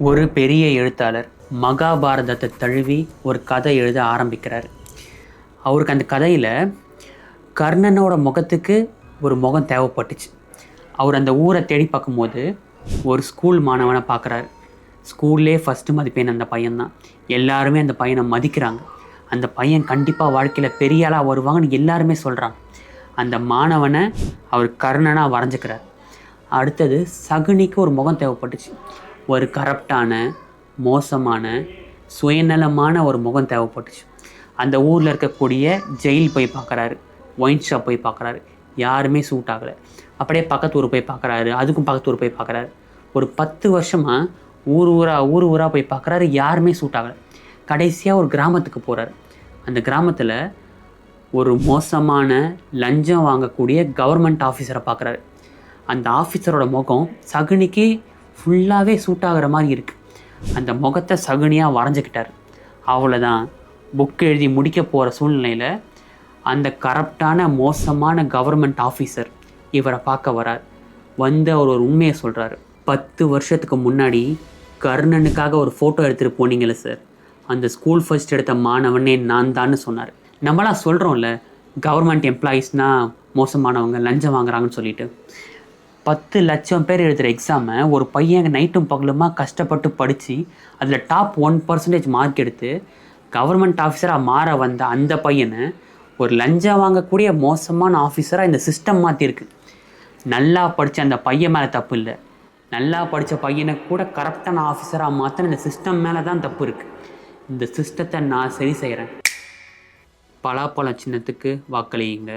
ஒரு பெரிய எழுத்தாளர் மகாபாரதத்தை தழுவி ஒரு கதை எழுத ஆரம்பிக்கிறார். அவருக்கு அந்த கதையில் கர்ணனோட முகத்துக்கு ஒரு முகம் தேவைப்பட்டுச்சு. அவர் அந்த ஊரை தேடி பார்க்கும்போது ஒரு ஸ்கூல் மாணவனை பார்க்குறாரு. ஸ்கூல்லே ஃபஸ்ட்டு மதிப்பெண் அந்த பையன்தான். எல்லாருமே அந்த பையனை மதிக்கிறாங்க. அந்த பையன் கண்டிப்பாக வாழ்க்கையில் பெரிய ஆளாக வருவாங்கன்னு எல்லாருமே சொல்கிறாங்க. அந்த மாணவனை அவர் கர்ணனாக வரைஞ்சிக்கிறார். அடுத்தது சகுனிக்கு ஒரு முகம் தேவைப்பட்டுச்சு. ஒரு கரப்டான, மோசமான, சுயநலமான ஒரு முகம் தேவைப்பட்டுச்சு. அந்த ஊரில் இருக்கக்கூடிய ஜெயில் போய் பார்க்குறாரு, ஒயின் ஷாப் போய் பார்க்குறாரு, யாருமே சூட் ஆகலை. அப்படியே பக்கத்து ஊர் போய் பார்க்குறாரு, அதுக்கும் பக்கத்து ஊர் போய் பார்க்குறாரு. ஒரு 10 வருஷமாக ஊர் ஊராக போய் பார்க்குறாரு, யாருமே சூட் ஆகலை. கடைசியாக ஒரு கிராமத்துக்கு போகிறாரு. அந்த கிராமத்தில் ஒரு மோசமான லஞ்சம் வாங்கக்கூடிய கவர்மெண்ட் ஆஃபீஸரை பார்க்குறாரு. அந்த ஆஃபீஸரோட முகம் சகுனிக்கு ஃபுல்லாகவே சூட் ஆகிற மாதிரி இருக்குது. அந்த முகத்தை சகுனியாக வரைஞ்சிக்கிட்டார். அவ்வளோதான். புக் எழுதி முடிக்க போகிற சூழ்நிலையில் அந்த கரப்டான மோசமான கவர்மெண்ட் ஆஃபீஸர் இவரை பார்க்க வரார். வந்து அவர் ஒரு உண்மையை சொல்கிறாரு. 10 வருஷத்துக்கு முன்னாடி கர்ணனுக்காக ஒரு ஃபோட்டோ எடுத்துகிட்டு போனீங்களே சார், அந்த ஸ்கூல் ஃபர்ஸ்ட் எடுத்த மாணவனே நான் தான்னு சொன்னார். நம்மளாம் சொல்கிறோம்ல, கவர்மெண்ட் எம்ப்ளாயீஸ்னால் மோசமானவங்க, லஞ்சம் வாங்குறாங்கன்னு சொல்லிட்டு. 10 லட்சம் பேர் எழுதுகிற எக்ஸாமை ஒரு பையன் நைட்டும் பகலுமா கஷ்டப்பட்டு படித்து அதில் டாப் 1% மார்க் எடுத்து கவர்மெண்ட் ஆஃபீஸராக மாற வந்த அந்த பையனை ஒரு லஞ்சம் வாங்கக்கூடிய மோசமான ஆஃபீஸராக இந்த சிஸ்டம் மாற்றிருக்கு. நல்லா படித்த அந்த பையன் மேலே தப்பு இல்லை, நல்லா படித்த பையனை கூட கரெக்டான ஆஃபீஸராக மாற்றின இந்த சிஸ்டம் மேலே தான் தப்பு இருக்குது. இந்த சிஸ்டத்தை நான் சரி செய்கிறேன். பலாப்பழம் சின்னத்துக்கு வாக்களியுங்க.